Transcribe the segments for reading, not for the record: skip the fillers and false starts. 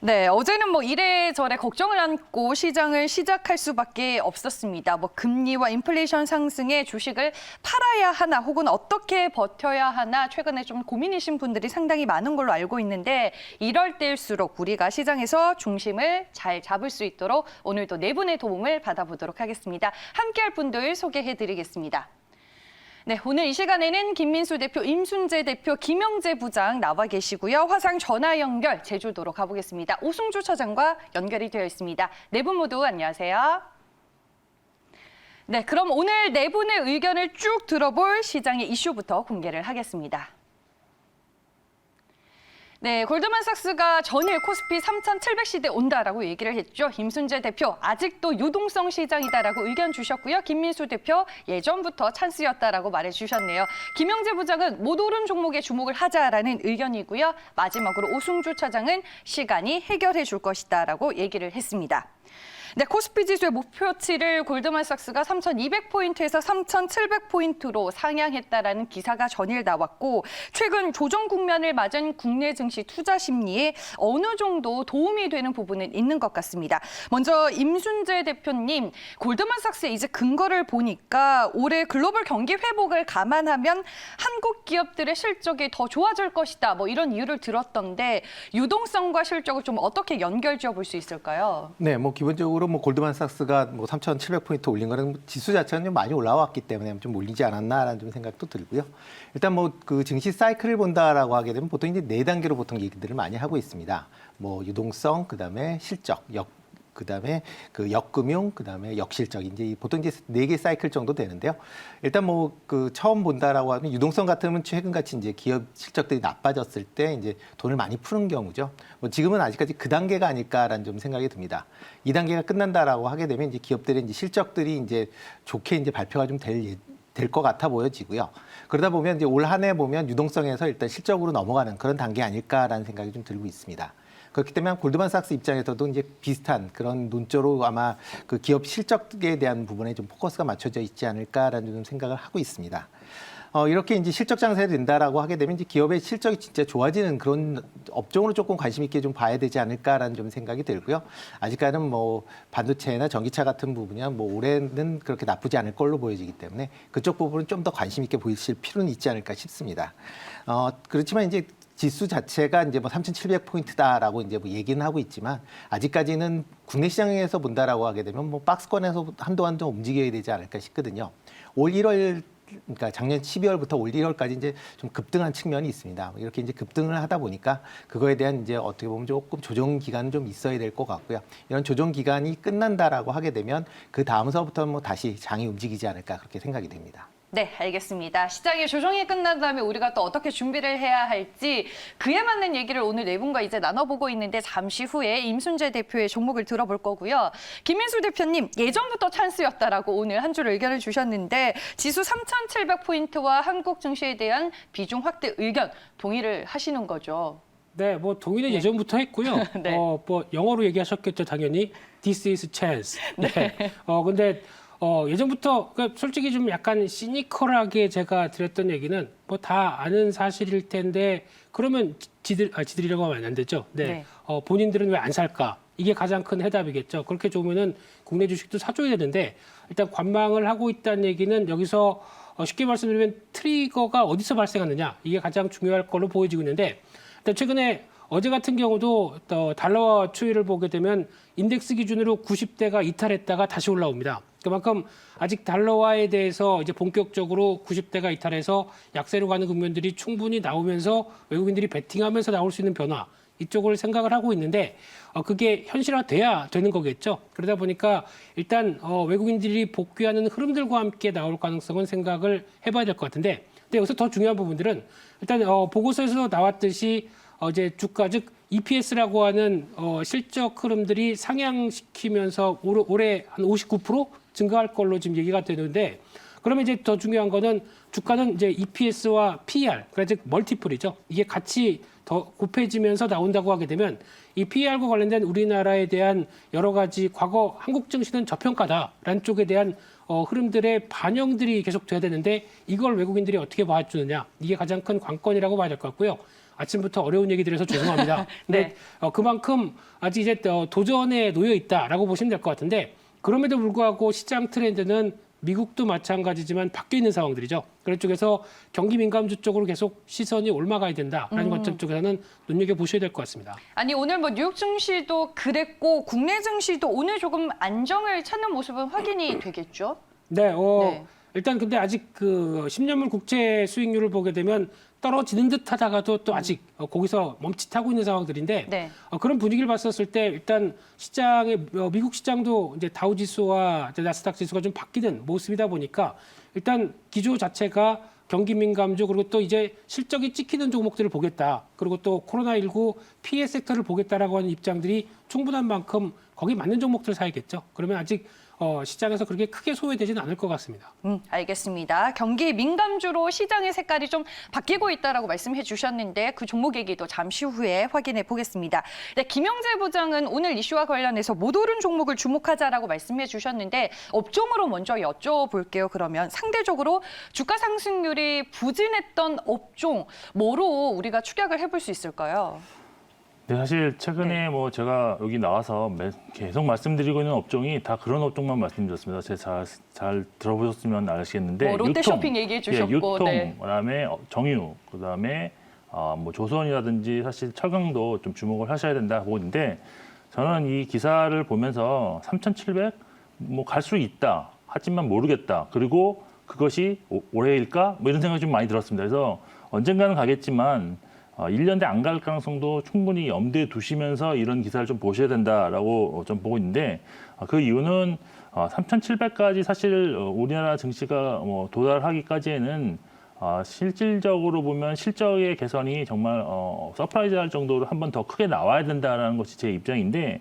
네, 어제는 이래저래 걱정을 안고 시장을 시작할 수밖에 없었습니다. 금리와 인플레이션 상승에 주식을 팔아야 하나 혹은 어떻게 버텨야 하나 최근에 좀 고민이신 분들이 상당히 많은 걸로 알고 있는데 이럴 때일수록 우리가 시장에서 중심을 잘 잡을 수 있도록 오늘도 네 분의 도움을 받아보도록 하겠습니다. 함께할 분들 소개해드리겠습니다. 네, 오늘 이 시간에는 김민수 대표, 임순재 대표, 김영재 부장 나와 계시고요. 화상 전화 연결 제주도로 가보겠습니다. 오승주 차장과 연결이 되어 있습니다. 네 분 모두 안녕하세요. 네, 그럼 오늘 네 분의 의견을 쭉 들어볼 시장의 이슈부터 공개를 하겠습니다. 네, 골드만삭스가 전일 코스피 3,700시대 온다라고 얘기를 했죠. 임순재 대표, 아직도 유동성 시장이다라고 의견 주셨고요. 김민수 대표, 예전부터 찬스였다라고 말해주셨네요. 김영재 부장은 못 오른 종목에 주목을 하자라는 의견이고요. 마지막으로 오승주 차장은 시간이 해결해 줄 것이다라고 얘기를 했습니다. 네, 코스피 지수의 목표치를 골드만삭스가 3,200포인트에서 3,700포인트로 상향했다라는 기사가 전일 나왔고 최근 조정 국면을 맞은 국내 증시 투자 심리에 어느 정도 도움이 되는 부분은 있는 것 같습니다. 먼저 임순재 대표님, 골드만삭스의 이제 근거를 보니까 올해 글로벌 경기 회복을 감안하면 한국 기업들의 실적이 더 좋아질 것이다. 이런 이유를 들었던데 유동성과 실적을 좀 어떻게 연결지어 볼 수 있을까요? 네, 기본적으로 골드만삭스가 3,700포인트 올린 거는 지수 자체는 좀 많이 올라왔기 때문에 좀 올리지 않았나라는 좀 생각도 들고요. 일단 그 증시 사이클을 본다라고 하게 되면 보통 이제 네 단계로 보통 얘기들을 많이 하고 있습니다. 유동성, 그다음에 실적, 그다음에 역금융, 그다음에 역실적 이제 보통 이제 네 개 사이클 정도 되는데요. 일단 처음 본다라고 하면 유동성 같으면 최근 같이 이제 기업 실적들이 나빠졌을 때 이제 돈을 많이 푸는 경우죠. 지금은 아직까지 그 단계가 아닐까라는 좀 생각이 듭니다. 이 단계가 끝난다라고 하게 되면 이제 기업들의 이제 실적들이 이제 좋게 이제 발표가 좀 될 것 같아 보여지고요. 그러다 보면 이제 올 한 해 보면 유동성에서 일단 실적으로 넘어가는 그런 단계 아닐까라는 생각이 좀 들고 있습니다. 그렇기 때문에 골드만삭스 입장에서도 이제 비슷한 그런 논조로 아마 그 기업 실적에 대한 부분에 좀 포커스가 맞춰져 있지 않을까라는 좀 생각을 하고 있습니다. 이렇게 이제 실적 장세가 된다라고 하게 되면 이제 기업의 실적이 진짜 좋아지는 그런 업종으로 조금 관심 있게 좀 봐야 되지 않을까라는 좀 생각이 들고요. 아직까지는 반도체나 전기차 같은 부분이야 올해는 그렇게 나쁘지 않을 걸로 보여지기 때문에 그쪽 부분은 좀 더 관심 있게 보이실 필요는 있지 않을까 싶습니다. 그렇지만 이제 지수 자체가 이제 3,700포인트다라고 이제 얘기는 하고 있지만 아직까지는 국내 시장에서 본다라고 하게 되면 박스권에서 한동안 좀 움직여야 되지 않을까 싶거든요. 올 1월 그러니까 작년 12월부터 올 1월까지 이제 좀 급등한 측면이 있습니다. 이렇게 이제 급등을 하다 보니까 그거에 대한 이제 어떻게 보면 조금 조정 기간은 좀 있어야 될 것 같고요. 이런 조정 기간이 끝난다라고 하게 되면 그 다음서부터 다시 장이 움직이지 않을까 그렇게 생각이 됩니다. 네, 알겠습니다. 시장의 조정이 끝난 다음에 우리가 또 어떻게 준비를 해야 할지 그에 맞는 얘기를 오늘 네 분과 이제 나눠보고 있는데 잠시 후에 임순재 대표의 종목을 들어볼 거고요. 김민수 대표님, 예전부터 찬스였다라고 오늘 한 줄 의견을 주셨는데 지수 3,700포인트와 한국 증시에 대한 비중 확대 의견 동의를 하시는 거죠? 네, 동의는 예전부터 했고요. 네. 영어로 얘기하셨겠죠, 당연히. This is chance. 네. 근데 예전부터 솔직히 좀 약간 시니컬하게 제가 드렸던 얘기는 다 아는 사실일 텐데 그러면 지들이라고 하면 안 되죠. 네. 본인들은 왜 안 살까? 이게 가장 큰 해답이겠죠. 그렇게 좋으면은 국내 주식도 사줘야 되는데 일단 관망을 하고 있다는 얘기는 여기서 쉽게 말씀드리면 트리거가 어디서 발생하느냐 이게 가장 중요할 걸로 보여지고 있는데 일단 최근에 어제 같은 경우도 달러와 추이를 보게 되면 인덱스 기준으로 90대가 이탈했다가 다시 올라옵니다. 그만큼 아직 달러화에 대해서 이제 본격적으로 90대가 이탈해서 약세로 가는 국면들이 충분히 나오면서 외국인들이 베팅하면서 나올 수 있는 변화 이쪽을 생각을 하고 있는데 그게 현실화돼야 되는 거겠죠. 그러다 보니까 일단 외국인들이 복귀하는 흐름들과 함께 나올 가능성은 생각을 해봐야 될 것 같은데 근데 여기서 더 중요한 부분들은 일단 보고서에서 나왔듯이 이제 주가 즉 EPS라고 하는 실적 흐름들이 상향시키면서 올해 한 59% 증가할 걸로 지금 얘기가 되는데 그러면 이제 더 중요한 거는 주가는 이제 EPS와 PER, 그러니까 즉 멀티플이죠. 이게 같이 더 곱해지면서 나온다고 하게 되면 이 PER과 관련된 우리나라에 대한 여러 가지 과거 한국 증시는 저평가다라는 쪽에 대한 흐름들의 반영들이 계속 돼야 되는데 이걸 외국인들이 어떻게 봐주느냐 이게 가장 큰 관건이라고 봐야 될 것 같고요. 아침부터 어려운 얘기 드려서 죄송합니다. 네. 근데 그만큼 아직 이제 도전에 놓여 있다라고 보시면 될 것 같은데 그럼에도 불구하고 시장 트렌드는 미국도 마찬가지지만 바뀌어 있는 상황들이죠. 그런 쪽에서 경기 민감주 쪽으로 계속 시선이 올라가야 된다라는 관점 쪽에서는 눈여겨보셔야 될 것 같습니다. 아니 오늘 뭐 뉴욕 증시도 그랬고 국내 증시도 오늘 조금 안정을 찾는 모습은 확인이 되겠죠? 네, 네. 일단 근데 아직 그 10년물 국채 수익률을 보게 되면 떨어지는 듯 하다가도 또 아직 거기서 멈칫하고 있는 상황들인데 네. 그런 분위기를 봤었을 때 일단 시장의 미국 시장도 이제 다우 지수와 이제 나스닥 지수가 좀 바뀌는 모습이다 보니까 일단 기조 자체가 경기 민감주 그리고 또 이제 실적이 찍히는 종목들을 보겠다. 그리고 또 코로나19 피해 섹터를 보겠다라고 하는 입장들이 충분한 만큼 거기 맞는 종목들 사야겠죠. 그러면 아직 시장에서 그렇게 크게 소외되지는 않을 것 같습니다. 알겠습니다. 경기 민감주로 시장의 색깔이 좀 바뀌고 있다라고 말씀해 주셨는데 그 종목 얘기도 잠시 후에 확인해 보겠습니다. 네, 김영재 부장은 오늘 이슈와 관련해서 못 오른 종목을 주목하자라고 말씀해 주셨는데 업종으로 먼저 여쭤볼게요. 그러면 상대적으로 주가 상승률이 부진했던 업종 뭐로 우리가 추격을 해볼 수 있을까요? 네, 사실 최근에 뭐 제가 여기 나와서 계속 말씀드리고 있는 업종이 다 그런 업종만 말씀드렸습니다. 제가 잘 들어보셨으면 아시겠는데 뭐 롯데쇼핑 얘기해 주셨고, 유통, 네. 그다음에 정유, 그다음에 뭐 조선이라든지 사실 철강도 좀 주목을 하셔야 된다 보는데 저는 이 기사를 보면서 3,700 뭐 갈 수 있다. 하지만 모르겠다. 그리고 그것이 올해일까? 뭐 이런 생각이 좀 많이 들었습니다. 그래서 언젠가는 가겠지만 1년 대 안 갈 가능성도 충분히 염두에 두시면서 이런 기사를 좀 보셔야 된다라고 좀 보고 있는데 그 이유는 3,700까지 사실 우리나라 증시가 뭐 도달하기까지에는 실질적으로 보면 실적의 개선이 정말 서프라이즈할 정도로 한 번 더 크게 나와야 된다라는 것이 제 입장인데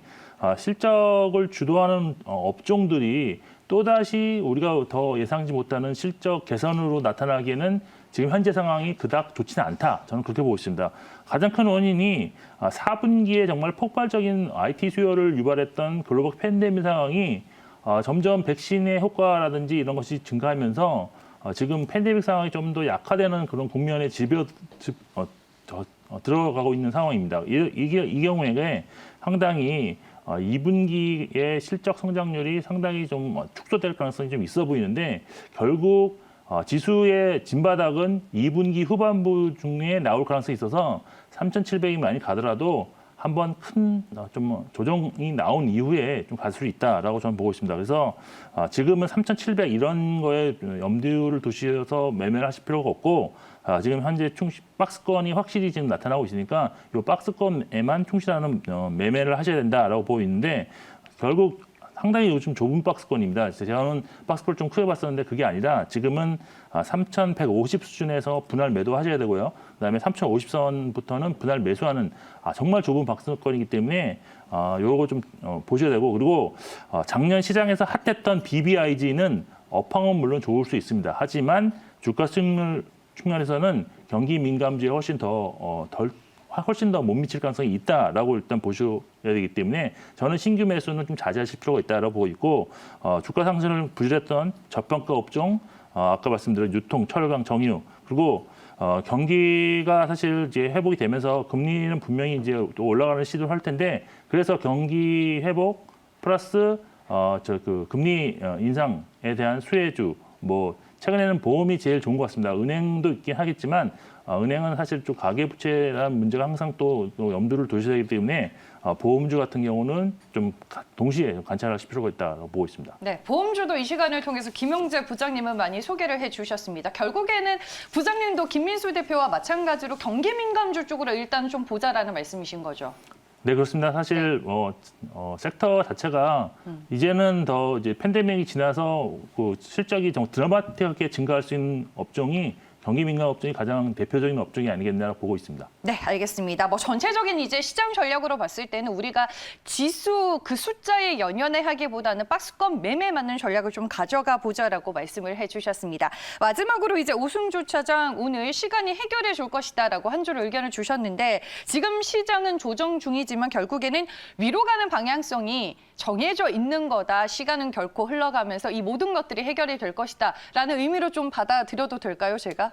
실적을 주도하는 업종들이 또다시 우리가 더 예상치 못하는 실적 개선으로 나타나기에는 지금 현재 상황이 그닥 좋지는 않다. 저는 그렇게 보고 있습니다. 가장 큰 원인이 4분기에 정말 폭발적인 IT 수요를 유발했던 글로벌 팬데믹 상황이 점점 백신의 효과라든지 이런 것이 증가하면서 지금 팬데믹 상황이 좀 더 약화되는 그런 국면에 들어가고 있는 상황입니다. 이 경우에 상당히 2분기의 실적 성장률이 상당히 좀 축소될 가능성이 좀 있어 보이는데 결국 지수의 진바닥은 2분기 후반부 중에 나올 가능성이 있어서 3,700이 많이 가더라도 한번 큰 좀 조정이 나온 이후에 좀 갈 수 있다라고 저는 보고 있습니다. 그래서 지금은 3,700 이런 거에 염두를 두셔서 매매를 하실 필요가 없고 지금 현재 박스권이 확실히 지금 나타나고 있으니까 이 박스권에만 충실하는 매매를 하셔야 된다라고 보고 있는데 결국 상당히 요즘 좁은 박스권입니다. 저는 박스권을 좀 크게 봤었는데 그게 아니라 지금은 3,150 수준에서 분할 매도하셔야 되고요. 그다음에 3,050선부터는 분할 매수하는 정말 좁은 박스권이기 때문에 요거 좀 보셔야 되고 그리고 작년 시장에서 핫했던 BBIG는 업황은 물론 좋을 수 있습니다. 하지만 주가 수익률 측면에서는 경기 민감주에 훨씬 더 못 미칠 가능성이 있다라고 일단 보셔야 되기 때문에 저는 신규 매수는 좀 자제하실 필요가 있다라고 보고 있고 주가 상승을 부실했던 저평가 업종 아까 말씀드린 유통, 철강, 정유 그리고 경기가 사실 이제 회복이 되면서 금리는 분명히 이제 또 올라가는 시도를 할 텐데 그래서 경기 회복 플러스 그 금리 인상에 대한 수혜주 뭐 최근에는 보험이 제일 좋은 것 같습니다. 은행도 있긴 하겠지만 은행은 사실 좀 가계부채라는 문제가 항상 또 염두를 두셔야 되기 때문에 보험주 같은 경우는 좀 동시에 관찰하실 필요가 있다고 보고 있습니다. 네, 보험주도 이 시간을 통해서 김영재 부장님은 많이 소개를 해주셨습니다. 결국에는 부장님도 김민수 대표와 마찬가지로 경기 민감주 쪽으로 일단 좀 보자라는 말씀이신 거죠. 네, 그렇습니다. 사실 섹터 자체가 이제는 더 이제 팬데믹이 지나서 그 실적이 좀 드라마틱하게 증가할 수 있는 업종이 경기 민감 업종이 가장 대표적인 업종이 아니겠나라고 보고 있습니다. 네, 알겠습니다. 뭐 전체적인 이제 시장 전략으로 봤을 때는 우리가 지수 그 숫자에 연연해 하기보다는 박스권 매매 맞는 전략을 좀 가져가 보자라고 말씀을 해주셨습니다. 마지막으로 이제 오승주 차장 오늘 시간이 해결해 줄 것이다라고 한 줄 의견을 주셨는데 지금 시장은 조정 중이지만 결국에는 위로 가는 방향성이 정해져 있는 거다. 시간은 결코 흘러가면서 이 모든 것들이 해결이 될 것이다라는 의미로 좀 받아들여도 될까요, 제가?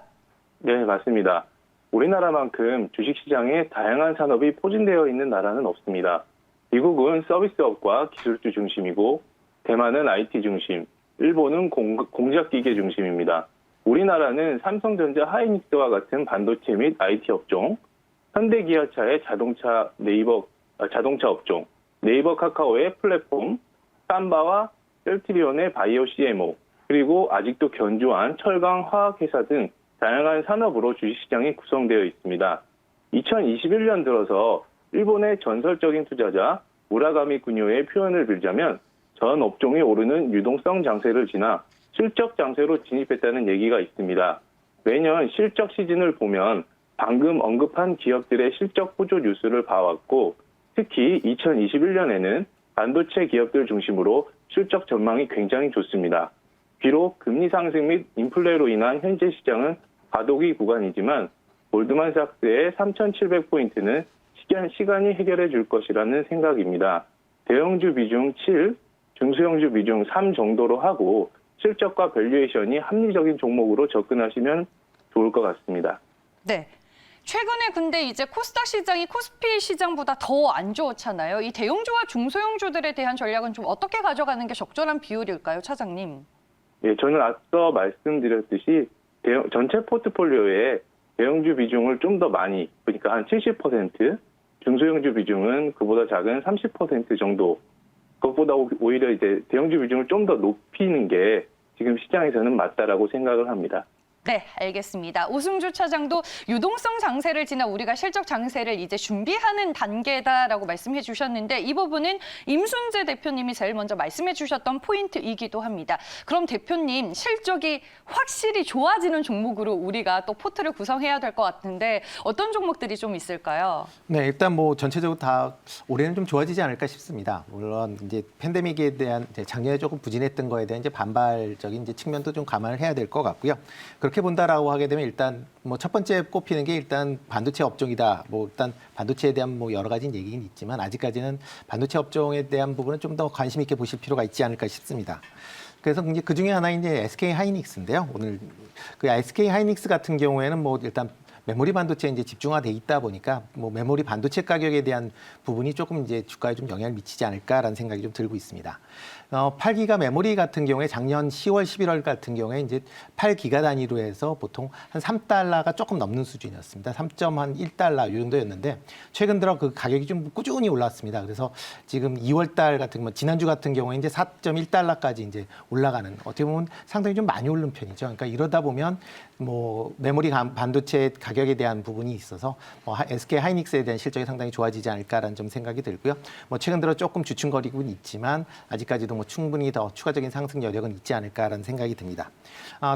네, 맞습니다. 우리나라만큼 주식시장에 다양한 산업이 포진되어 있는 나라는 없습니다. 미국은 서비스업과 기술주 중심이고 대만은 IT 중심, 일본은 공작기계 중심입니다. 우리나라는 삼성전자 하이닉스와 같은 반도체 및 IT 업종, 현대기아차의 자동차 업종, 네이버 카카오의 플랫폼, 삼바와 셀트리온의 바이오 CMO, 그리고 아직도 견조한 철강 화학회사 등 다양한 산업으로 주식시장이 구성되어 있습니다. 2021년 들어서 일본의 전설적인 투자자 무라가미 군요의 표현을 빌자면 전 업종이 오르는 유동성 장세를 지나 실적 장세로 진입했다는 얘기가 있습니다. 매년 실적 시즌을 보면 방금 언급한 기업들의 실적 호조 뉴스를 봐왔고 특히 2021년에는 반도체 기업들 중심으로 실적 전망이 굉장히 좋습니다. 비록 금리 상승 및 인플레로 인한 현재 시장은 과도기 구간이지만 골드만삭스의 3,700포인트는 시간이 해결해 줄 것이라는 생각입니다. 대형주 비중 7, 중소형주 비중 3 정도로 하고 실적과 밸류에이션이 합리적인 종목으로 접근하시면 좋을 것 같습니다. 네. 최근에 근데 이제 코스닥 시장이 코스피 시장보다 더 안 좋잖아요. 이 대형주와 중소형주들에 대한 전략은 좀 어떻게 가져가는 게 적절한 비율일까요, 차장님? 예, 저는 앞서 말씀드렸듯이 전체 포트폴리오에 대형주 비중을 좀 더 많이, 그러니까 한 70%, 중소형주 비중은 그보다 작은 30% 정도, 그것보다 오히려 이제 대형주 비중을 좀 더 높이는 게 지금 시장에서는 맞다라고 생각을 합니다. 네, 알겠습니다. 오승주 차장도 유동성 장세를 지나 우리가 실적 장세를 이제 준비하는 단계다라고 말씀해 주셨는데 이 부분은 임순재 대표님이 제일 먼저 말씀해 주셨던 포인트이기도 합니다. 그럼 대표님, 실적이 확실히 좋아지는 종목으로 우리가 또 포트를 구성해야 될 것 같은데 어떤 종목들이 좀 있을까요? 네, 일단 뭐 전체적으로 다 올해는 좀 좋아지지 않을까 싶습니다. 물론 이제 팬데믹에 대한 이제 작년에 조금 부진했던 거에 대한 이제 반발적인 이제 측면도 좀 감안을 해야 될 것 같고요. 그렇게 본다라고 하게 되면 일단 뭐 첫 번째 꼽히는 게 일단 반도체 업종이다. 뭐 일단 반도체에 대한 뭐 여러 가지 얘기는 있지만 아직까지는 반도체 업종에 대한 부분은 좀 더 관심 있게 보실 필요가 있지 않을까 싶습니다. 그래서 이제 그 중에 하나인 이제 SK 하이닉스인데요. 오늘 그 SK 하이닉스 같은 경우에는 뭐 일단 메모리 반도체에 이제 집중화돼 있다 보니까 뭐 메모리 반도체 가격에 대한 부분이 조금 이제 주가에 좀 영향을 미치지 않을까라는 생각이 좀 들고 있습니다. 8기가 메모리 같은 경우에 작년 10월, 11월 같은 경우에 이제 8기가 단위로 해서 보통 한 3달러가 조금 넘는 수준이었습니다. 3.1달러 이 정도였는데 최근 들어 그 가격이 좀 꾸준히 올랐습니다. 그래서 지금 2월 달 같은 경우 지난주 같은 경우에 이제 4.1달러까지 이제 올라가는 어떻게 보면 상당히 좀 많이 오른 편이죠. 그러니까 이러다 보면 뭐 메모리 반도체 가격에 대한 부분이 있어서 뭐 SK 하이닉스에 대한 실적이 상당히 좋아지지 않을까라는 좀 생각이 들고요. 뭐 최근 들어 조금 주춤거리고는 있지만 아직까지도 뭐 충분히 더 추가적인 상승 여력은 있지 않을까라는 생각이 듭니다.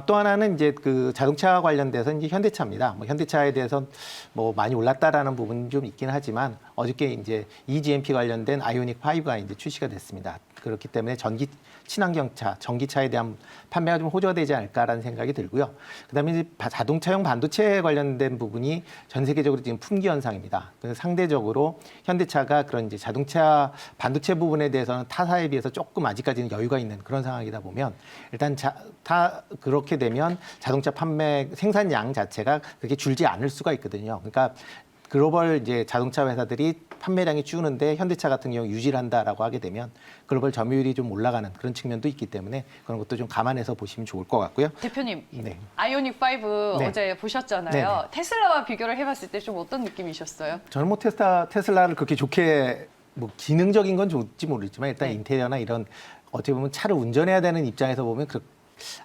또 하나는 이제 그 자동차 관련돼서 이제 현대차입니다. 뭐 현대차에 대해서 뭐 많이 올랐다라는 부분이 좀 있긴 하지만 어저께 이제 eGMP 관련된 아이오닉 5가 이제 출시가 됐습니다. 그렇기 때문에 친환경차, 전기차에 대한 판매가 좀 호조되지 않을까라는 생각이 들고요. 그다음에 이제 자동차용 반도체 관련된 부분이 전 세계적으로 지금 품귀 현상입니다. 그래서 상대적으로 현대차가 그런 이제 자동차 반도체 부분에 대해서는 타사에 비해서 조금 아직까지는 여유가 있는 그런 상황이다 보면 일단 그렇게 되면 자동차 판매 생산량 자체가 그렇게 줄지 않을 수가 있거든요. 그러니까 글로벌 이제 자동차 회사들이 판매량이 줄는데 현대차 같은 경우 유지를 한다라고 하게 되면 글로벌 점유율이 좀 올라가는 그런 측면도 있기 때문에 그런 것도 좀 감안해서 보시면 좋을 것 같고요. 대표님, 네. 아이오닉 5 네. 어제 보셨잖아요. 네네. 테슬라와 비교를 해봤을 때 좀 어떤 느낌이셨어요? 저는 뭐 테슬라를 그렇게 좋게 뭐 기능적인 건 좋을지 모르지만 일단 네. 인테리어나 이런 어떻게 보면 차를 운전해야 되는 입장에서 보면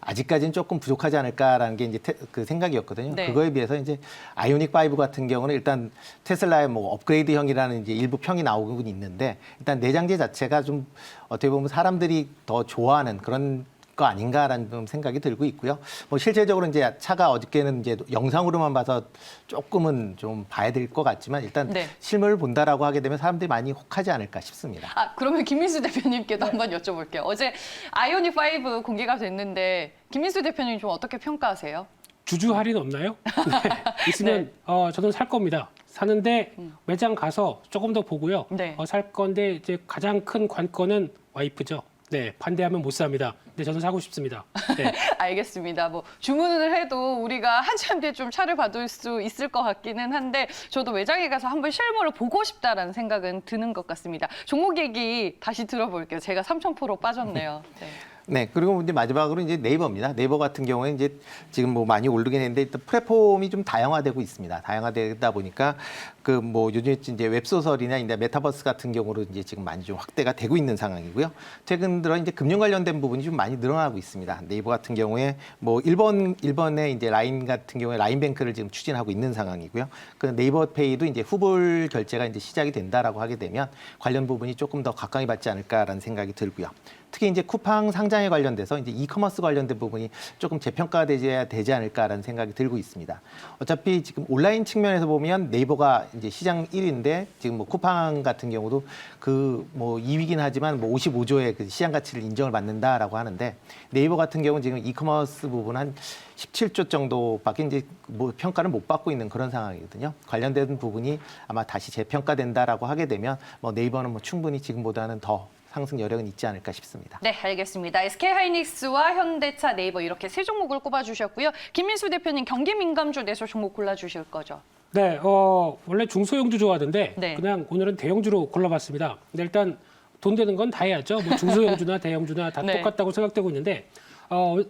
아직까지는 조금 부족하지 않을까라는 게 이제 그 생각이었거든요. 네. 그거에 비해서 이제 아이오닉 5 같은 경우는 일단 테슬라의 뭐 업그레이드형이라는 이제 일부 평이 나오고 있는데 일단 내장재 자체가 좀 어떻게 보면 사람들이 더 좋아하는 그런 거 아닌가라는 좀 생각이 들고 있고요. 뭐 실제적으로 이제 차가 어저께는 이제 영상으로만 봐서 조금은 좀 봐야 될 것 같지만 일단 네. 실물을 본다라고 하게 되면 사람들이 많이 혹하지 않을까 싶습니다. 그러면 김민수 대표님께도 한번 여쭤볼게요. 어제 아이오닉 5 공개가 됐는데 김민수 대표님 좀 어떻게 평가하세요? 주주 할인 없나요? 네. 있으면 저는 살 겁니다. 사는데 매장 가서 조금 더 보고요. 네. 살 건데 이제 가장 큰 관건은 와이프죠. 네, 반대하면 못 삽니다. 네, 저는 사고 싶습니다. 네. 알겠습니다. 뭐 주문을 해도 우리가 한참 뒤에 좀 차를 받을 수 있을 것 같기는 한데 저도 매장에 가서 한번 실물을 보고 싶다라는 생각은 드는 것 같습니다. 종목 얘기 다시 들어볼게요. 제가 3,000% 빠졌네요. 네. 네, 그리고 이제 마지막으로 이제 네이버입니다. 네이버 같은 경우에 이제 지금 뭐 많이 오르긴 했는데 일단 플랫폼이 좀 다양화되고 있습니다. 다양화되다 보니까 그 뭐 요즘 이제 웹소설이나 이제 메타버스 같은 경우로 이제 지금 많이 좀 확대가 되고 있는 상황이고요. 최근 들어 이제 금융 관련된 부분이 좀 많이 늘어나고 있습니다. 네이버 같은 경우에 뭐 일본의 이제 라인 같은 경우에 라인뱅크를 지금 추진하고 있는 상황이고요. 그 네이버 페이도 이제 후불 결제가 이제 시작이 된다라고 하게 되면 관련 부분이 조금 더 각광이 받지 않을까라는 생각이 들고요. 특히 이제 쿠팡 상장에 관련돼서 이제 이커머스 관련된 부분이 조금 재평가되어야 되지 않을까라는 생각이 들고 있습니다. 어차피 지금 온라인 측면에서 보면 네이버가 이제 시장 1위인데 지금 뭐 쿠팡 같은 경우도 그 뭐 2위긴 하지만 뭐 55조의 그 시장 가치를 인정을 받는다라고 하는데 네이버 같은 경우는 지금 이커머스 부분 한 17조 정도밖에 이제 뭐 평가를 못 받고 있는 그런 상황이거든요. 관련된 부분이 아마 다시 재평가된다라고 하게 되면 뭐 네이버는 뭐 충분히 지금보다는 더 상승 여력은 있지 않을까 싶습니다. 네, 알겠습니다. SK하이닉스와 현대차, 네이버 이렇게 세 종목을 꼽아주셨고요. 김민수 대표님 경기 민감주 내서 종목 골라주실 거죠? 네, 원래 중소형주 좋아하던데 네. 그냥 오늘은 대형주로 골라봤습니다. 근데 일단 돈 되는 건 다 해야죠. 뭐 중소형주나 대형주나 다 네. 똑같다고 생각되고 있는데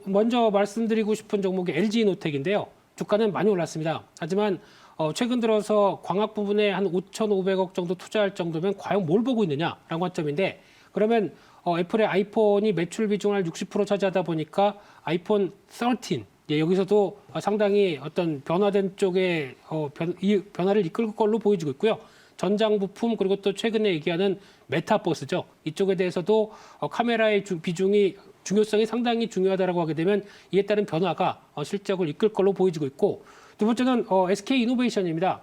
먼저 말씀드리고 싶은 종목이 LG이노텍인데요. 주가는 많이 올랐습니다. 하지만 최근 들어서 광학 부분에 한 5,500억 정도 투자할 정도면 과연 뭘 보고 있느냐라는 관점인데 그러면 애플의 아이폰이 매출 비중을 60% 차지하다 보니까 아이폰 13 여기서도 상당히 어떤 변화된 쪽에 변화를 이끌 걸로 보여지고 있고요. 전장 부품 그리고 또 최근에 얘기하는 메타버스죠. 이쪽에 대해서도 카메라의 비중이 중요성이 상당히 중요하다라고 하게 되면 이에 따른 변화가 실적을 이끌 걸로 보여지고 있고 두 번째는 SK이노베이션입니다.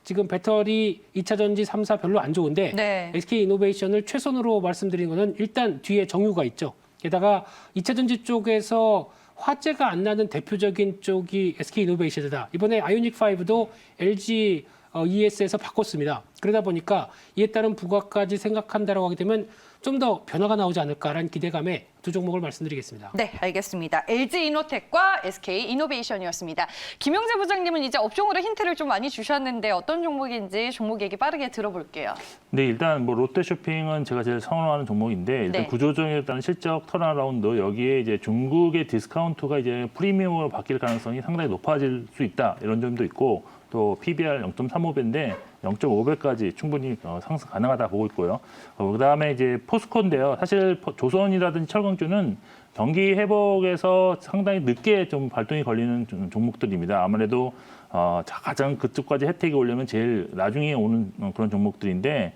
지금 배터리 2차 전지 3사 별로 안 좋은데 네. SK이노베이션을 최선으로 말씀드린 거는 일단 뒤에 정유가 있죠. 게다가 2차 전지 쪽에서 화재가 안 나는 대표적인 쪽이 SK이노베이션이다. 이번에 아이오닉5도 LG ES에서 바꿨습니다. 그러다 보니까 이에 따른 부가까지 생각한다라고 하게 되면 좀 더 변화가 나오지 않을까라는 기대감에 두 종목을 말씀드리겠습니다. 네, 알겠습니다. LG이노텍과 SK이노베이션이었습니다. 김영재 부장님은 이제 업종으로 힌트를 좀 많이 주셨는데 어떤 종목인지 종목 얘기 빠르게 들어볼게요. 네, 일단 뭐 롯데쇼핑은 제가 제일 선호하는 종목인데 일단 네. 구조적인 일단 실적 턴어라운드 여기에 이제 중국의 디스카운트가 이제 프리미엄으로 바뀔 가능성이 상당히 높아질 수 있다 이런 점도 있고 또 PBR 0.35배인데 0.5배까지 충분히 상승 가능하다 보고 있고요. 그다음에 이제 포스코인데요. 사실 조선이라든지 철강주는 경기 회복에서 상당히 늦게 좀 발동이 걸리는 종목들입니다. 아무래도 가장 그쪽까지 혜택이 오려면 제일 나중에 오는 그런 종목들인데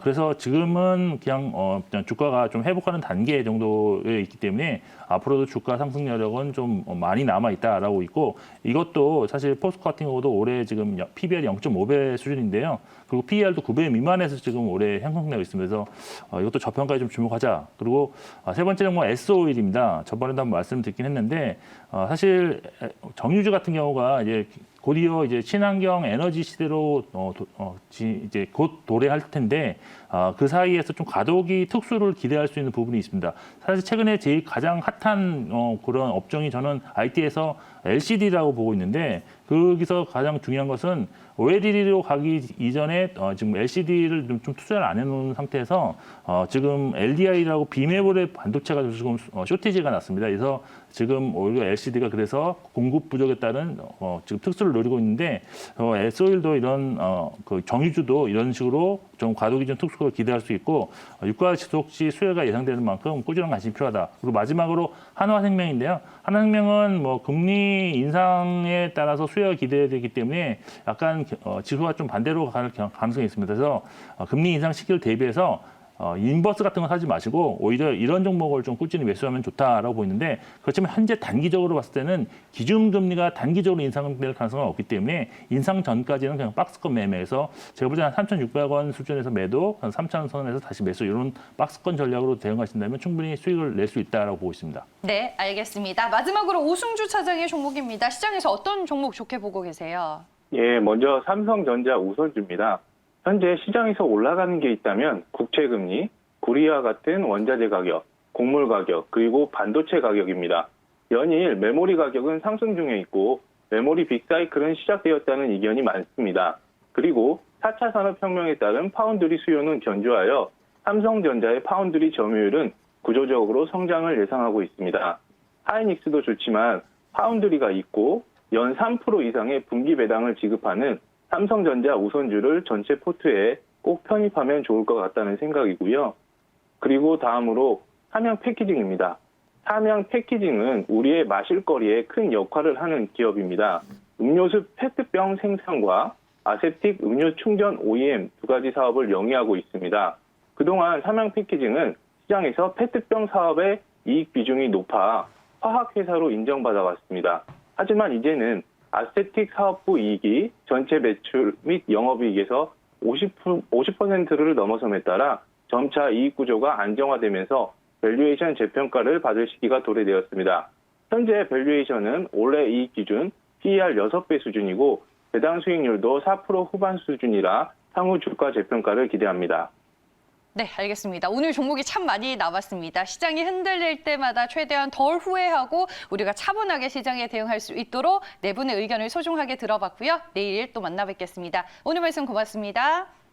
그래서 지금은 그냥 주가가 좀 회복하는 단계 정도에 있기 때문에 앞으로도 주가 상승 여력은 좀 많이 남아 있다라고 있고 이것도 사실 포스코 같은 경우도 올해 지금 PBR이 0.5배 수준인데요. 그리고 PER도 9배 미만에서 지금 올해 형성되고 있습니다. 그래서 이것도 저평가에 좀 주목하자. 그리고 세 번째 종목은 S오일입니다. 저번에도 한번 말씀드리긴 했는데 사실 정유주 같은 경우가 이제 곧이어 이제 친환경 에너지 시대로 이제 곧 도래할 텐데 그 사이에서 좀 과도기 특수를 기대할 수 있는 부분이 있습니다. 사실 최근에 제일 가장 핫한 그런 업종이 저는 IT에서 LCD라고 보고 있는데 거기서 가장 중요한 것은 OLED로 가기 이전에 지금 LCD를 좀 투자를 안 해놓은 상태에서 지금 LDI라고 비메모리 반도체가 지금 쇼티지가 났습니다. 그래서 지금 오히려 LCD가 그래서 공급 부족에 따른 지금 특수를 노리고 있는데 S오일도 이런 그 정유주도 이런 식으로 좀 과도기 좀 특수를 기대할 수 있고 유가 지속 시 수요가 예상되는 만큼 꾸준한 관심이 필요하다. 그리고 마지막으로 한화생명인데요. 한화생명은 뭐 금리 인상에 따라서 수요가 기대되기 때문에 약간 지수와 좀 반대로 갈 가능성이 있습니다. 그래서 금리 인상 시기를 대비해서 인버스 같은 거 사지 마시고 오히려 이런 종목을 좀 꾸준히 매수하면 좋다라고 보이는데 그렇지만 현재 단기적으로 봤을 때는 기준금리가 단기적으로 인상될 가능성은 없기 때문에 인상 전까지는 그냥 박스권 매매해서 제가 보기엔 한 3,600원 수준에서 매도, 한 3,000원 선에서 다시 매수 이런 박스권 전략으로 대응하신다면 충분히 수익을 낼 수 있다라고 보고 있습니다. 네, 알겠습니다. 마지막으로 오승주 차장의 종목입니다. 시장에서 어떤 종목 좋게 보고 계세요? 예, 먼저 삼성전자 우선주입니다. 현재 시장에서 올라가는 게 있다면 국채금리, 구리와 같은 원자재 가격, 곡물 가격, 그리고 반도체 가격입니다. 연일 메모리 가격은 상승 중에 있고 메모리 빅사이클은 시작되었다는 의견이 많습니다. 그리고 4차 산업혁명에 따른 파운드리 수요는 견조하여 삼성전자의 파운드리 점유율은 구조적으로 성장을 예상하고 있습니다. 하이닉스도 좋지만 파운드리가 있고 연 3% 이상의 분기 배당을 지급하는 삼성전자 우선주를 전체 포트에 꼭 편입하면 좋을 것 같다는 생각이고요. 그리고 다음으로 삼양 패키징입니다. 삼양 패키징은 우리의 마실거리에 큰 역할을 하는 기업입니다. 음료수 페트병 생산과 아세틱 음료 충전 OEM 두 가지 사업을 영위하고 있습니다. 그동안 삼양 패키징은 시장에서 페트병 사업의 이익 비중이 높아 화학회사로 인정받아 왔습니다. 하지만 이제는 아세틱 사업부 이익이 전체 매출 및 영업이익에서 50%를 넘어섬에 따라 점차 이익 구조가 안정화되면서 밸류에이션 재평가를 받을 시기가 도래되었습니다. 현재 밸류에이션은 올해 이익 기준 PER 6배 수준이고 배당 수익률도 4% 후반 수준이라 향후 주가 재평가를 기대합니다. 네, 알겠습니다. 오늘 종목이 참 많이 나왔습니다. 시장이 흔들릴 때마다 최대한 덜 후회하고 우리가 차분하게 시장에 대응할 수 있도록 네 분의 의견을 소중하게 들어봤고요. 내일 또 만나 뵙겠습니다. 오늘 말씀 고맙습니다.